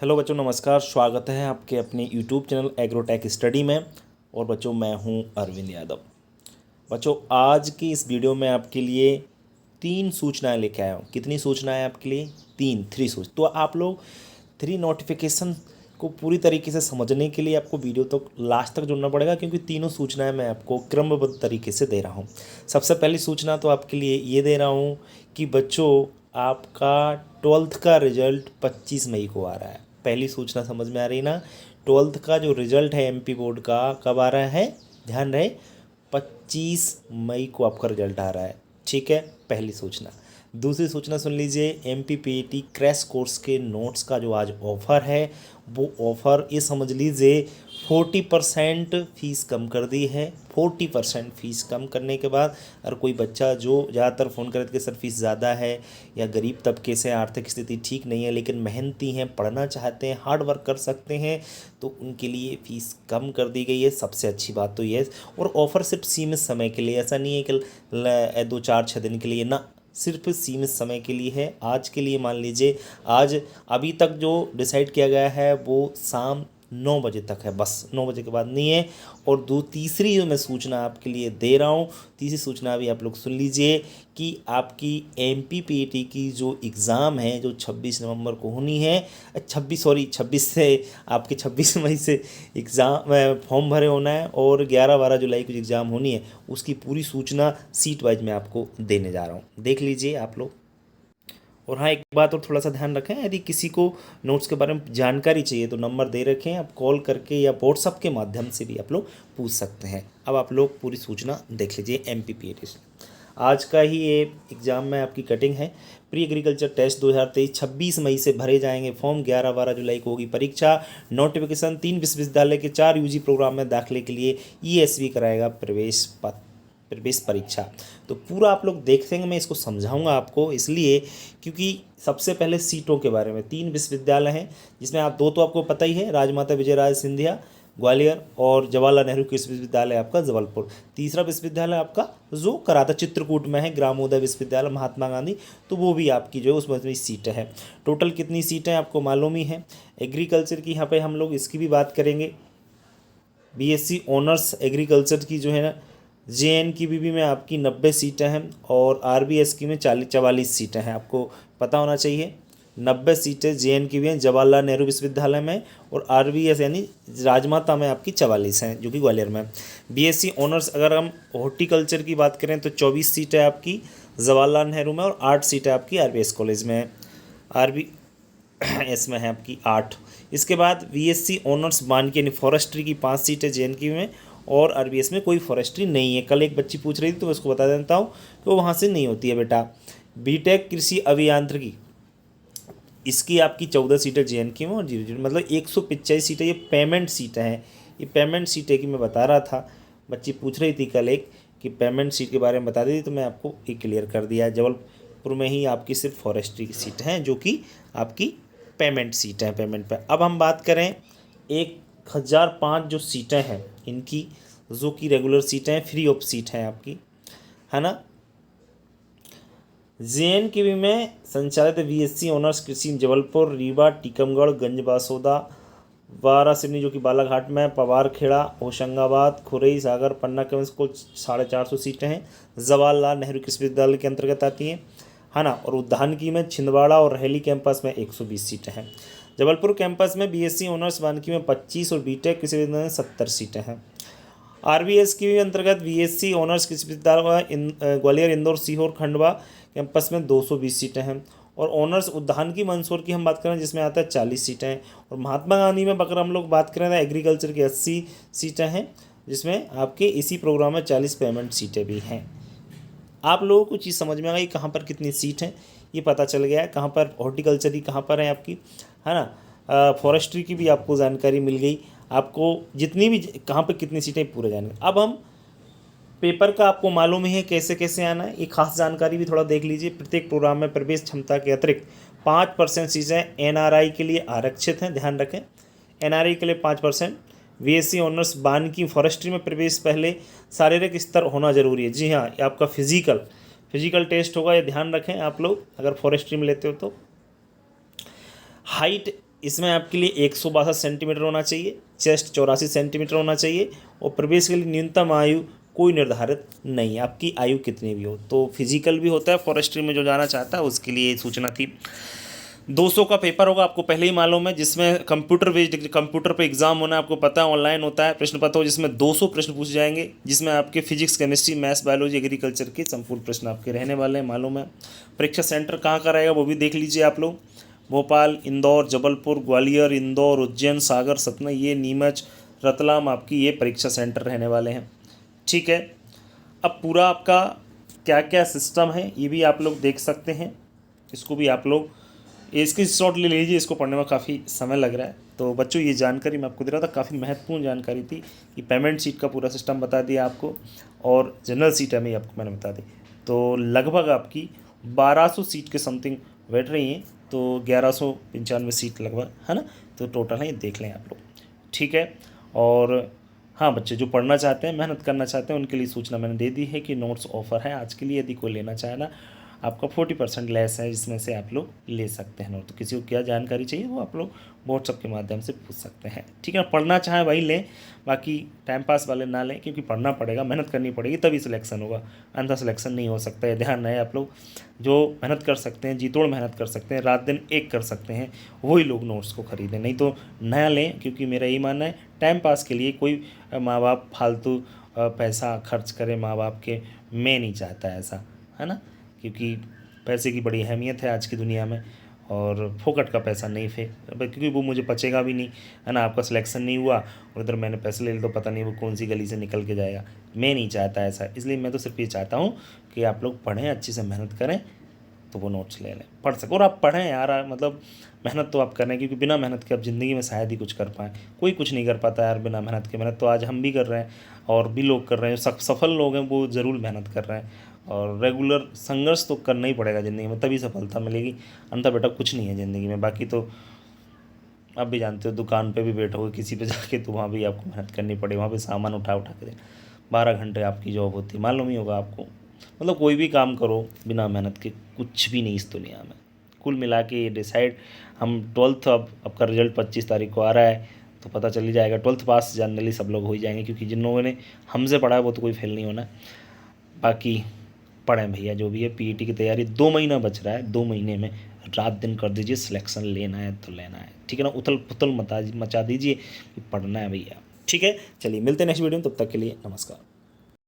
Hello बच्चों, नमस्कार। स्वागत है आपके अपने यूट्यूब चैनल एग्रोटेक स्टडी में। और बच्चों, मैं हूं अरविंद यादव। बच्चों, आज की इस वीडियो में आपके लिए 3 सूचनाएं लेके आया हूं। कितनी सूचनाएं आपके लिए? 3 सूच तो आप लोग 3 नोटिफिकेशन को पूरी तरीके से समझने के लिए आपको वीडियो तो लास्ट तक जुड़ना पड़ेगा, क्योंकि तीनों सूचनाएं मैं आपको क्रमबद्ध तरीके से दे रहा हूं। सबसे पहली सूचना तो आपके लिए ये दे रहा हूं कि बच्चों, आपका 12th का रिजल्ट 25 मई को आ रहा है। पहली सूचना समझ में आ रही ना? 12th का जो रिजल्ट है एमपी बोर्ड का कब आ रहा है? ध्यान रहे, 25 मई को आपका रिजल्ट आ रहा है। ठीक है, पहली सूचना। दूसरी सूचना सुन लीजिए, एमपीपीटी क्रैश कोर्स के नोट्स का जो आज ऑफ़र है, वो ऑफ़र ये समझ लीजिए 40% फ़ीस कम कर दी है। 40% फ़ीस कम करने के बाद अगर कोई बच्चा जो ज़्यादातर फ़ोन करे कि सर फीस ज़्यादा है, या गरीब तबके से आर्थिक स्थिति ठीक नहीं है लेकिन मेहनती हैं, पढ़ना चाहते हैं, हार्ड वर्क कर सकते हैं, तो उनके लिए फ़ीस कम कर दी गई है। सबसे अच्छी बात तो ये है। और ऑफ़र सिर्फ सीमित समय के लिए, ऐसा नहीं है कि 2 4 6 दिन के लिए ना, सिर्फ सीमित समय के लिए है। आज के लिए मान लीजिए, आज अभी तक जो डिसाइड किया गया है वो शाम 9 बजे तक है, बस 9 बजे के बाद नहीं है। और तीसरी जो मैं सूचना आपके लिए दे रहा हूँ, तीसरी सूचना भी आप लोग सुन लीजिए कि आपकी एमपीपीटी की जो एग्ज़ाम है, जो 26 नवंबर को होनी है, 26 से आपके 26 मई से एग्ज़ाम फॉर्म भरे होना है, और 11 12 जुलाई को एग्ज़ाम होनी है, उसकी पूरी सूचना सीट वाइज मैं आपको देने जा रहा हूँ। देख लीजिए आप लोग। और हाँ, एक बात और थोड़ा सा ध्यान रखें, यदि किसी को नोट्स के बारे में जानकारी चाहिए तो नंबर दे रखें, आप कॉल करके या व्हाट्सअप के माध्यम से भी आप लोग पूछ सकते हैं। अब आप लोग पूरी सूचना देख लीजिए। एमपीपीटी आज का ही ये एग्ज़ाम में आपकी कटिंग है। प्री एग्रीकल्चर टेस्ट 2023 26 मई से भरे जाएंगे फॉर्म। 11 12 जुलाई को होगी परीक्षा। नोटिफिकेशन 3 विश्वविद्यालय के 4 यूजी प्रोग्राम में दाखिले के लिए ईएसवी कराएगा प्रवेश परीक्षा। तो पूरा आप लोग देखेंगे, मैं इसको समझाऊंगा आपको, इसलिए क्योंकि सबसे पहले सीटों के बारे में 3 विश्वविद्यालय हैं, जिसमें आप दो तो आपको पता ही है, राजमाता विजयराज सिंधिया ग्वालियर और जवाहरलाल नेहरू कृषि विश्वविद्यालय आपका जबलपुर। तीसरा विश्वविद्यालय आपका जो कराता चित्रकूट में है, ग्रामोदय विश्वविद्यालय महात्मा गांधी, तो वो भी आपकी जो है उसमें भी सीटें हैं। टोटल कितनी सीटें आपको मालूम ही है। एग्रीकल्चर की यहाँ पे हम लोग इसकी भी बात करेंगे। बीएससी ऑनर्स एग्रीकल्चर की जो है ना, जेएन की भी में आपकी 90 सीटें हैं, और आरबीएस की में 44 सीटें हैं। आपको पता होना चाहिए 90 सीटें जेएन की भी हैं जवाहरलाल नेहरू विश्वविद्यालय में, और आरबीएस यानी राजमाता में आपकी 44 हैं, जो कि ग्वालियर में। बीएससी ऑनर्स अगर हम हॉर्टिकल्चर की बात करें तो 24 सीटें आपकी जवाहरलाल नेहरू में, और 8 सीटें आपकी आरबीएस कॉलेज में। आरबी इसमें है आपकी 8। इसके बाद बीएससी ऑनर्स वानिकी यानी फॉरेस्ट्री की 5 सीटें जेएनके में, और आरबीएस में कोई फॉरेस्ट्री नहीं है। कल एक बच्ची पूछ रही थी तो मैं उसको बता देता हूँ कि वो वहाँ से नहीं होती है बेटा। बीटेक कृषि अभियांत्रिकी, इसकी आपकी 14 सीटें जेएनके में, और 0 मतलब 185 सीटें ये पेमेंट सीटें हैं। ये पेमेंट सीटें की मैं बता रहा था, बच्ची पूछ रही थी कल एक कि पेमेंट सीट के बारे में बता दी थी, तो मैं आपको ये क्लियर कर दिया है। जबलपुर में ही आपकी सिर्फ फॉरेस्ट्री की सीट हैं, जो कि आपकी पेमेंट सीट हैं, पेमेंट पे। अब हम बात करें 1005 जो सीटें हैं इनकी, जो कि रेगुलर सीटें हैं, फ्री ऑफ सीट हैं आपकी, है ना। जेएनके में संचालित बीएससी ऑनर्स कृषि जबलपुर, रीवा, टीकमगढ़, गंजबासौदा, वारासिवनी जो कि बालाघाट में, पवारखेड़ा, होशंगाबाद, खुरई, सागर, पन्ना के कुल 450 सीटें हैं। जवाहरलाल नेहरू कृषि विश्वविद्यालय के अंतर्गत आती हैं, है ना। और उद्यानिकी में छिंदवाड़ा और रहेली कैंपस में 120 सीटें हैं। जबलपुर कैंपस में बीएससी ऑनर्स वानिकी में 25 और बीटेक कृषि विश्वविद्यालय में 70 सीटें हैं। आरबीएस की अंतर्गत बीएससी ऑनर्स कृषि विश्वविद्यालय ग्वालियर, इंदौर, सीहोर, खंडवा कैंपस में 220 सीटें हैं। और ऑनर्स उद्यानिकी मंदसौर की हम बात करें जिसमें आता है 40 सीटें हैं। और महात्मा गांधी में अगर हम लोग बात करें तो एग्रीकल्चर की 80 सीटें हैं, जिसमें आपके इसी प्रोग्राम में 40 पेमेंट सीटें भी हैं। आप लोगों को चीज़ समझ में आ गई कहाँ पर कितनी सीट हैं, ये पता चल गया है। कहाँ पर हॉर्टिकल्चर की कहाँ पर है आपकी, है ना। फॉरेस्ट्री की भी आपको जानकारी मिल गई, आपको जितनी भी कहाँ पर कितनी सीटें पूरे जानेंगे। अब हम पेपर का आपको मालूम ही है कैसे कैसे आना है, ये खास जानकारी भी थोड़ा देख लीजिए। प्रत्येक प्रोग्राम में प्रवेश क्षमता के अतिरिक्त 5% सीटें एनआरआई के लिए आरक्षित हैं, ध्यान रखें। एनआरआई के लिए 5%। बीएससी ऑनर्स वानिकी फॉरेस्ट्री में प्रवेश पहले शारीरिक स्तर होना जरूरी है। जी हाँ, ये आपका फिजिकल टेस्ट होगा, ये ध्यान रखें आप लोग अगर फॉरेस्ट्री में लेते हो तो। हाइट इसमें आपके लिए 162 सेंटीमीटर होना चाहिए, चेस्ट 84 सेंटीमीटर होना चाहिए और प्रवेश के लिए न्यूनतम आयु कोई निर्धारित नहीं है, आपकी आयु कितनी भी हो। तो फिजिकल भी होता है, फॉरेस्ट्री में जो जाना चाहता है उसके लिए सूचना थी। 200 का पेपर होगा, आपको पहले ही मालूम है, जिसमें कंप्यूटर बेस्ड, कंप्यूटर पे एग्जाम होना है, आपको पता है ऑनलाइन होता है प्रश्न पत्र, जिसमें 200 प्रश्न पूछे जाएंगे, जिसमें आपके physics, chemistry, maths, biology, agriculture के संपूर्ण प्रश्न आपके रहने वाले हैं, मालूम है। परीक्षा सेंटर कहाँ का रहेगा वो भी देख लीजिए आप लोग। भोपाल, इंदौर, जबलपुर, ग्वालियर, इंदौर, उज्जैन, सागर, सतना, ये नीमच, रतलाम आपकी ये परीक्षा सेंटर रहने वाले हैं। ठीक है, अब पूरा आपका क्या क्या सिस्टम है ये भी आप लोग देख सकते हैं, इसको भी आप लोग इसकी शॉट ले लीजिए, इसको पढ़ने में काफ़ी समय लग रहा है। तो बच्चों ये जानकारी मैं आपको दे रहा था, काफ़ी महत्वपूर्ण जानकारी थी कि पेमेंट सीट का पूरा सिस्टम बता दिया आपको, और जनरल सीट हमें आपको मैंने बता दी। तो लगभग आपकी 1200 सीट के समथिंग बैठ रही हैं, तो 1195 सीट लगभग है ना, तो टोटल है, ये देख लें आप लोग। ठीक है, और हाँ बच्चे जो पढ़ना चाहते हैं, मेहनत करना चाहते हैं, उनके लिए सूचना मैंने दे दी है कि नोट्स ऑफर है आज के लिए, यदि कोई लेना चाहे ना, आपका 40% लेस है, जिसमें से आप लोग ले सकते हैं नोट। तो किसी को क्या जानकारी चाहिए वो आप लोग व्हाट्सअप के माध्यम से पूछ सकते हैं। ठीक है, पढ़ना चाहे वही लें, बाकी टाइम पास वाले ना लें, क्योंकि पढ़ना पड़ेगा, मेहनत करनी पड़ेगी, तभी सिलेक्शन होगा, अन्यथा सिलेक्शन नहीं हो सकता है। ध्यान रहे आप लोग, जो मेहनत कर सकते हैं, जी तोड़ मेहनत कर सकते हैं, रात दिन एक कर सकते हैं, वही लोग नोट्स को खरीदें, नहीं तो नया लें। क्योंकि मेरा यही मानना है, टाइम पास के लिए कोई माँ बाप फालतू पैसा खर्च करे माँ बाप के, मैं नहीं चाहता ऐसा, है ना, क्योंकि पैसे की बड़ी अहमियत है आज की दुनिया में, और फोकट का पैसा नहीं फेंक, क्योंकि वो मुझे बचेगा भी नहीं, है ना। आपका सिलेक्शन नहीं हुआ और इधर मैंने पैसे ले लिए, तो पता नहीं वो कौन सी गली से निकल के जाएगा, मैं नहीं चाहता ऐसा। इसलिए मैं तो सिर्फ ये चाहता हूँ कि आप लोग पढ़ें, अच्छे से मेहनत करें, तो वो नोट्स ले लें, पढ़ सको, और आप पढ़ें यार, मतलब मेहनत तो आप करें, क्योंकि बिना मेहनत के आप ज़िंदगी में शायद ही कुछ कर पाएँ। कोई कुछ नहीं कर पाता यार बिना मेहनत के। मेहनत तो आज हम भी कर रहे हैं और भी लोग कर रहे हैं, सफल लोग हैं वो ज़रूर मेहनत कर रहे हैं, और रेगुलर संघर्ष तो करना ही पड़ेगा ज़िंदगी में, तभी सफलता मिलेगी, अन्यथा बेटा कुछ नहीं है ज़िंदगी में। बाकी तो आप भी जानते हो, दुकान पे भी बैठोगे किसी पे जाके, तो वहाँ भी आपको मेहनत करनी पड़ेगी, वहाँ पे सामान उठा उठा के देना, 12 घंटे आपकी जॉब होती है, मालूम ही होगा आपको। मतलब कोई भी काम करो बिना मेहनत के कुछ भी नहीं इस दुनिया में। कुल मिला के ये डिसाइड, हम 12th, अब आपका रिजल्ट 25 तारीख को आ रहा है, तो पता चल ही जाएगा। 12th पास जनरली सब लोग हो ही जाएंगे, क्योंकि जिन लोगों ने हमसे पढ़ा है वो तो कोई फेल नहीं होना। बाकी पढ़ें भैया, जो भी है, पीईटी की तैयारी 2 महीना बच रहा है, 2 महीने में रात दिन कर दीजिए, सिलेक्शन लेना है तो लेना है। ठीक है ना, उथल पुथल मचा दीजिए कि पढ़ना है भैया। ठीक है, चलिए मिलते हैं नेक्स्ट वीडियो में, तब तक के लिए नमस्कार।